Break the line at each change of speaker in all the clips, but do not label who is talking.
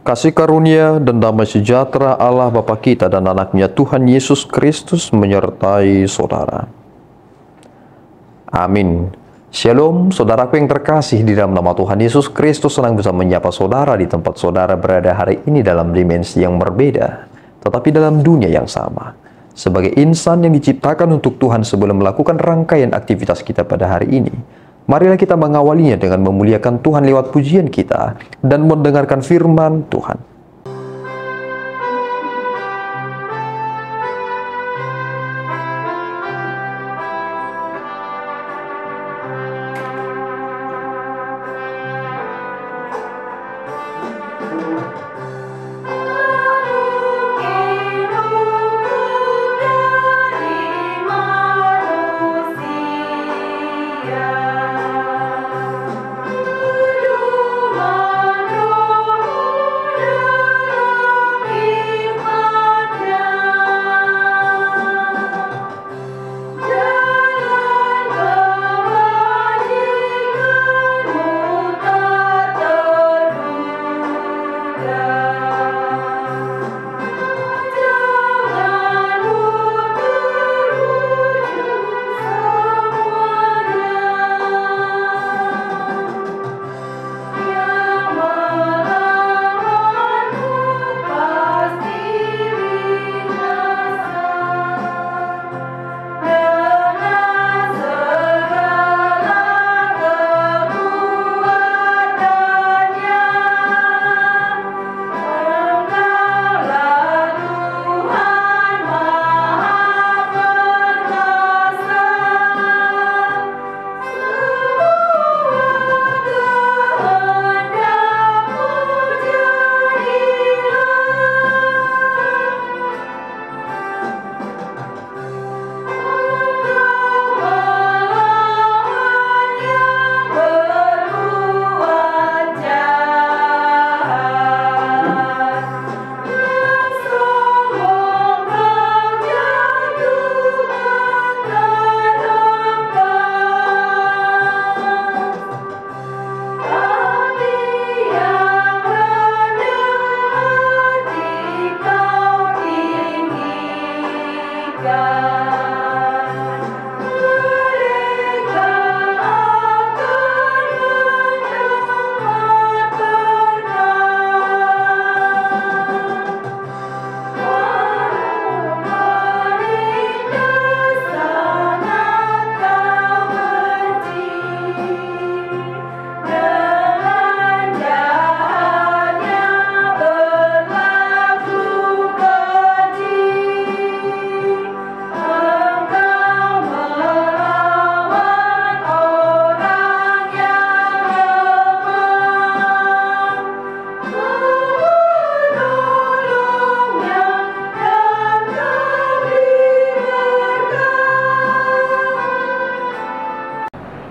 Kasih karunia dan damai sejahtera Allah Bapa kita dan anaknya Tuhan Yesus Kristus menyertai saudara. Amin. Shalom, saudaraku yang terkasih di dalam nama Tuhan Yesus Kristus. Senang bisa menyapa saudara di tempat saudara berada hari ini dalam dimensi yang berbeda, tetapi dalam dunia yang sama. Sebagai insan yang diciptakan untuk Tuhan sebelum melakukan rangkaian aktivitas kita pada hari ini, marilah kita mengawalinya dengan memuliakan Tuhan lewat pujian kita dan mendengarkan firman Tuhan.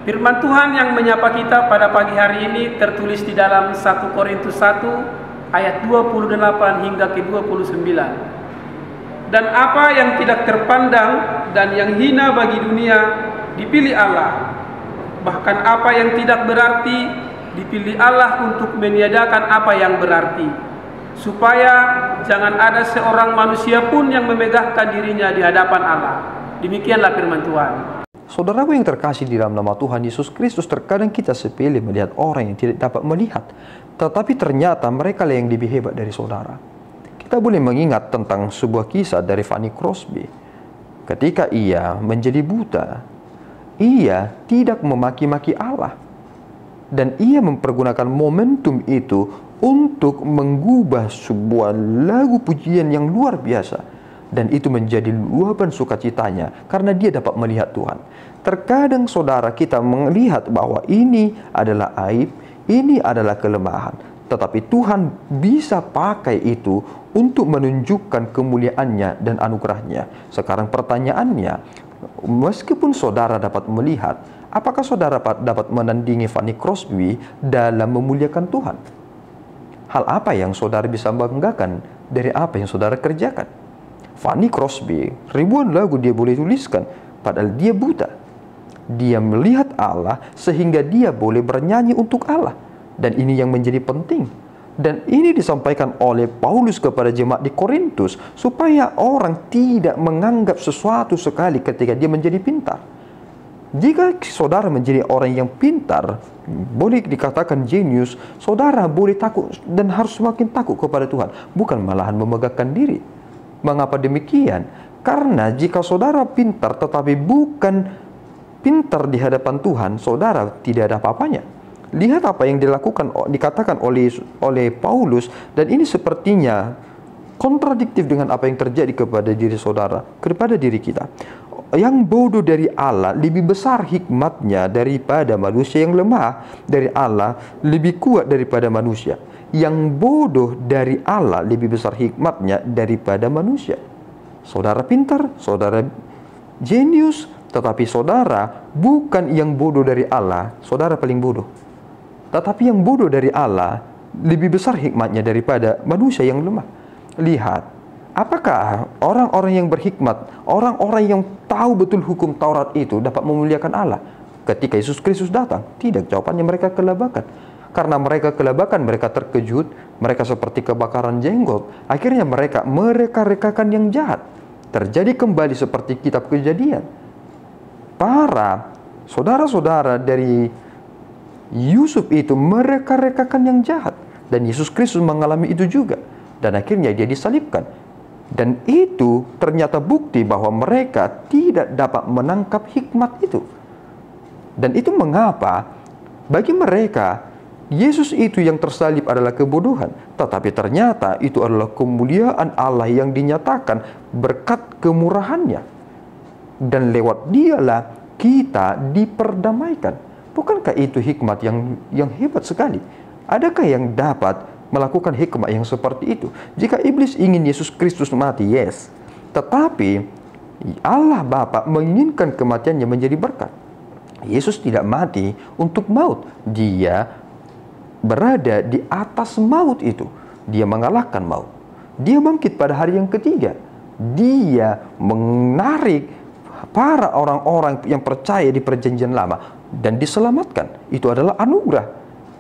Firman Tuhan yang menyapa kita pada pagi hari ini tertulis di dalam 1 Korintus 1 ayat 28 hingga ke 29. Dan apa yang tidak terpandang dan yang hina bagi dunia dipilih Allah. Bahkan apa yang tidak berarti dipilih Allah untuk meniadakan apa yang berarti, supaya jangan ada seorang manusia pun yang memegahkan dirinya di hadapan Allah. Demikianlah firman Tuhan.
Saudaraku yang terkasih di dalam nama Tuhan Yesus Kristus, terkadang kita sepele melihat orang yang tidak dapat melihat, tetapi ternyata mereka lah yang lebih hebat dari saudara. Kita boleh mengingat tentang sebuah kisah dari Fanny Crosby. Ketika ia menjadi buta, ia tidak memaki-maki Allah, dan ia mempergunakan momentum itu untuk mengubah sebuah lagu pujian yang luar biasa. Dan itu menjadi luapan sukacitanya karena dia dapat melihat Tuhan. Terkadang saudara kita melihat bahwa ini adalah aib, ini adalah kelemahan. Tetapi Tuhan bisa pakai itu untuk menunjukkan kemuliaannya dan anugerahnya. Sekarang pertanyaannya, meskipun saudara dapat melihat, apakah saudara dapat menandingi Fanny Crosby dalam memuliakan Tuhan? Hal apa yang saudara bisa banggakan dari apa yang saudara kerjakan? Fanny Crosby, ribuan lagu dia boleh tuliskan, padahal dia buta. Dia melihat Allah sehingga dia boleh bernyanyi untuk Allah. Dan ini yang menjadi penting. Dan ini disampaikan oleh Paulus kepada jemaat di Korintus supaya orang tidak menganggap sesuatu sekali ketika dia menjadi pintar. Jika saudara menjadi orang yang pintar, boleh dikatakan jenius, saudara boleh takut dan harus semakin takut kepada Tuhan, bukan malahan memegahkan diri. Mengapa demikian? Karena jika saudara pintar tetapi bukan pintar di hadapan Tuhan, saudara tidak ada apa-apanya. Lihat apa yang dikatakan oleh Paulus, dan ini sepertinya kontradiktif dengan apa yang terjadi kepada diri saudara, kepada diri kita. Yang bodoh dari Allah lebih besar hikmatnya daripada manusia yang lemah. Dari Allah lebih kuat daripada manusia. Yang bodoh dari Allah lebih besar hikmatnya daripada manusia. Saudara pintar, saudara jenius, tetapi saudara bukan yang bodoh dari Allah, saudara paling bodoh. Tetapi yang bodoh dari Allah lebih besar hikmatnya daripada manusia yang lemah. Lihat, apakah orang-orang yang berhikmat, orang-orang yang tahu betul hukum Taurat itu dapat memuliakan Allah ketika Yesus Kristus datang? Tidak, jawabannya mereka kelabakan. Karena mereka kelabakan, mereka terkejut, mereka seperti kebakaran jenggot. Akhirnya mereka mereka-rekakan yang jahat. Terjadi kembali seperti kitab Kejadian. Para saudara-saudara dari Yusuf itu mereka-rekakan yang jahat, dan Yesus Kristus mengalami itu juga, dan akhirnya dia disalibkan. Dan itu ternyata bukti bahwa mereka tidak dapat menangkap hikmat itu. Dan itu mengapa bagi mereka Yesus itu yang tersalib adalah kebodohan, tetapi ternyata itu adalah kemuliaan Allah yang dinyatakan berkat kemurahannya, dan lewat dialah kita diperdamaikan. Bukankah itu hikmat yang hebat sekali? Adakah yang dapat melakukan hikmat yang seperti itu? Jika iblis ingin Yesus Kristus mati, yes. Tetapi Allah Bapa menginginkan kematiannya menjadi berkat. Yesus tidak mati untuk maut. Dia berada di atas maut itu. Dia mengalahkan maut. Dia bangkit pada hari yang ketiga. Dia menarik para orang-orang yang percaya di perjanjian lama dan diselamatkan. Itu adalah anugerah.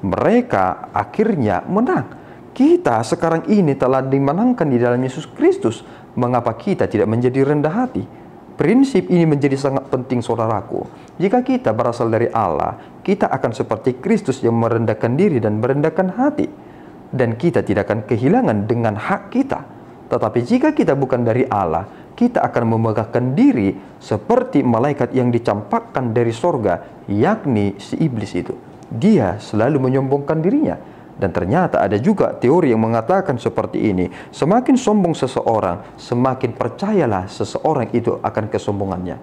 Mereka akhirnya menang. Kita sekarang ini telah dimenangkan di dalam Yesus Kristus. Mengapa kita tidak menjadi rendah hati? Prinsip ini menjadi sangat penting, saudaraku. Jika kita berasal dari Allah, kita akan seperti Kristus yang merendahkan diri dan merendahkan hati. Dan kita tidak akan kehilangan dengan hak kita. Tetapi jika kita bukan dari Allah, kita akan memegahkan diri seperti malaikat yang dicampakkan dari sorga, yakni si iblis itu. Dia selalu menyombongkan dirinya. Dan ternyata ada juga teori yang mengatakan seperti ini. Semakin sombong seseorang, semakin percayalah seseorang itu akan kesombongannya.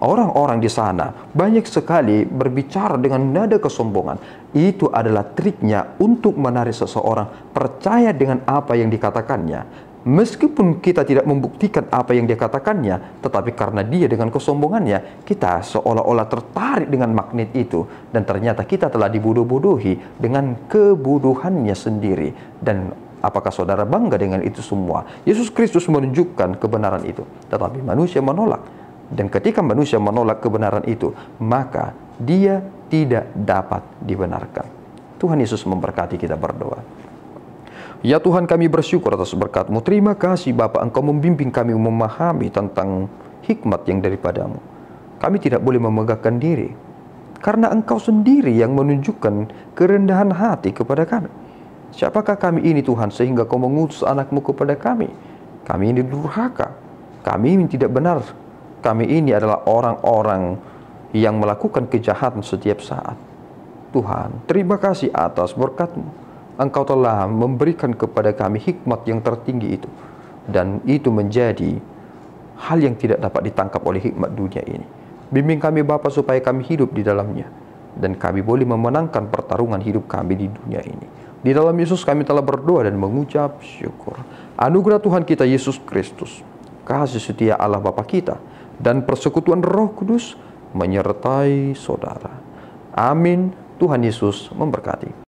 Orang-orang di sana banyak sekali berbicara dengan nada kesombongan. Itu adalah triknya untuk menarik seseorang percaya dengan apa yang dikatakannya. Meskipun kita tidak membuktikan apa yang dia katakannya, tetapi karena dia dengan kesombongannya, kita seolah-olah tertarik dengan magnet itu. Dan ternyata kita telah dibodoh-bodohi dengan kebodohannya sendiri. Dan apakah saudara bangga dengan itu semua? Yesus Kristus menunjukkan kebenaran itu, tetapi manusia menolak. Dan ketika manusia menolak kebenaran itu, maka dia tidak dapat dibenarkan. Tuhan Yesus memberkati, kita berdoa. Ya Tuhan, kami bersyukur atas berkat-Mu. Terima kasih Bapa, Engkau membimbing kami memahami tentang hikmat yang daripada-Mu. Kami tidak boleh memegahkan diri, karena Engkau sendiri yang menunjukkan kerendahan hati kepada kami. Siapakah kami ini Tuhan, sehingga Kau mengutus anak-Mu kepada kami? Kami ini durhaka, kami ini tidak benar. Kami ini adalah orang-orang yang melakukan kejahatan setiap saat. Tuhan, terima kasih atas berkat-Mu. Engkau telah memberikan kepada kami hikmat yang tertinggi itu. Dan itu menjadi hal yang tidak dapat ditangkap oleh hikmat dunia ini. Bimbing kami Bapa supaya kami hidup di dalamnya. Dan kami boleh memenangkan pertarungan hidup kami di dunia ini. Di dalam Yesus kami telah berdoa dan mengucap syukur. Anugerah Tuhan kita Yesus Kristus, kasih setia Allah Bapa kita, dan persekutuan Roh Kudus menyertai saudara. Amin. Tuhan Yesus memberkati.